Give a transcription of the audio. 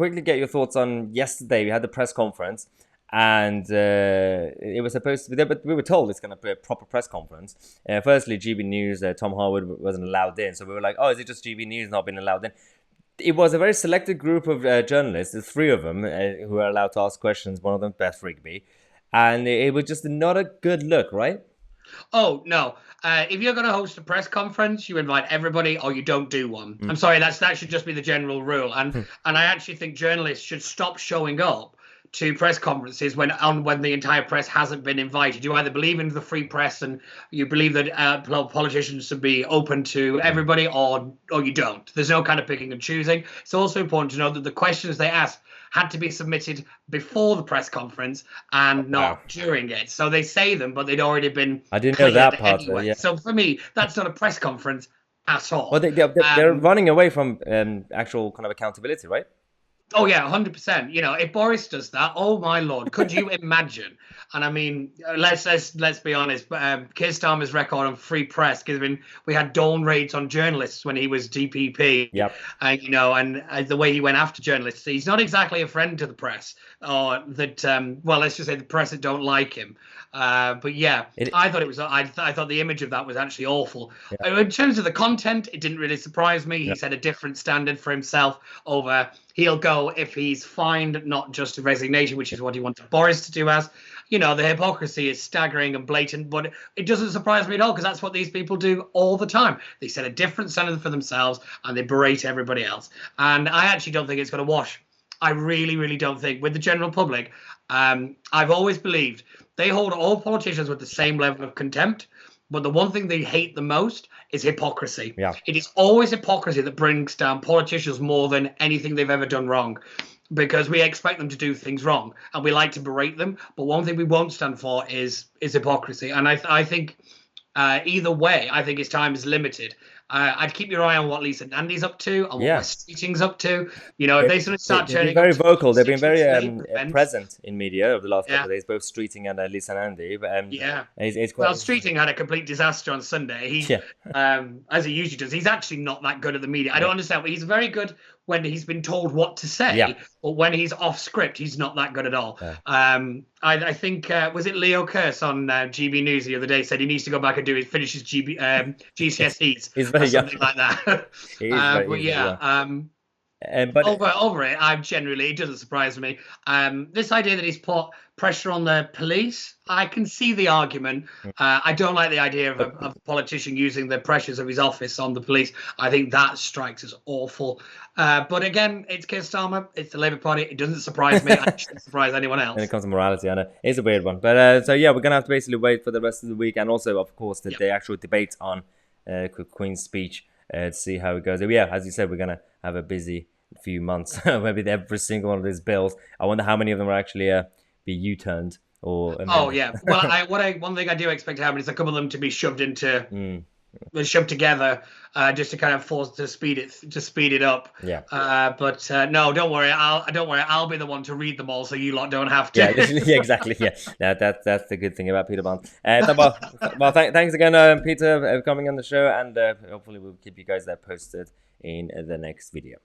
quickly get your thoughts on yesterday. We had the press conference, and it was supposed to be there, but we were told it's going to be a proper press conference. Firstly, GB News, Tom Harwood wasn't allowed in, so we were like, oh, is it just GB News not being allowed in? It was a very selected group of journalists, the three of them, who were allowed to ask questions, one of them, Beth Rigby, and it was just not a good look, right? Oh no! If you're going to host a press conference, you invite everybody, or you don't do one. I'm sorry, that should just be the general rule. And I actually think journalists should stop showing up to press conferences when the entire press hasn't been invited. You either believe in the free press and you believe that politicians should be open to everybody, or you don't. There's no kind of picking and choosing. It's also important to know that the questions they ask had to be submitted before the press conference and Wow. not during it. So they say them, but they'd already been I didn't know cleared that part, anyway. yeah. So for me, that's not a press conference at all. Well, they're running away from actual kind of accountability, right? Oh yeah, 100%. You know, if Boris does that, oh my lord, could you imagine? And I mean, let's be honest. Keir Starmer's record on free press, given we had dawn raids on journalists when he was DPP. Yep. You know, and the way he went after journalists, he's not exactly a friend to the press, or that. Well, let's just say the press that don't like him. But yeah, I thought it was. I thought the image of that was actually awful. Yeah. In terms of the content, it didn't really surprise me. He set a different standard for himself over. He'll go if he's fined, not just a resignation, which is what he wanted Boris to do. As you know, the hypocrisy is staggering and blatant, but it doesn't surprise me at all because that's what these people do all the time. They set a different standard for themselves and they berate everybody else. And I actually don't think it's going to wash. I really, really don't think with the general public. I've always believed they hold all politicians with the same level of contempt. But the one thing they hate the most is hypocrisy. Yeah. It is always hypocrisy that brings down politicians more than anything they've ever done wrong, because we expect them to do things wrong and we like to berate them. But one thing we won't stand for is hypocrisy. And I think either way, I think his time is limited. I'd keep your eye on what Lisa Nandy's up to and what West Keating's up to. You know, if they sort of start turning, they've been very vocal. They've been very present in media over the last couple of days, both Streeting and Lisa Nandy. It's quite Streeting had a complete disaster on Sunday. He, as he usually does, he's actually not that good at the media. I don't understand, but he's very good when he's been told what to say. But when he's off script, he's not that good at all. I think was it Leo Kearse on GB News the other day said he needs to go back and finish his GCSEs or something like that. But over it, it doesn't surprise me. This idea that he's put pressure on the police, I can see the argument. I don't like the idea of a politician using the pressures of his office on the police. I think that strikes as awful. But again, it's Keir Starmer. It's the Labour Party. It doesn't surprise me. It shouldn't surprise anyone else. When it comes to morality, I know it's a weird one. But so yeah, we're gonna have to basically wait for the rest of the week, and also, of course, the actual debate on Queen's speech to see how it goes. So, yeah, as you said, we're gonna have a busy few months. Maybe every single one of these bills. I wonder how many of them are actually be U-turned or. Well, one thing I do expect to happen is a couple of them to be shoved together, just to kind of force to speed it up. But no, don't worry. I'll be the one to read them all, so you lot don't have to. Yeah, exactly. Yeah, that's the good thing about Peter Barnes. Thanks again, Peter, for coming on the show, and hopefully we'll keep you guys posted in the next video.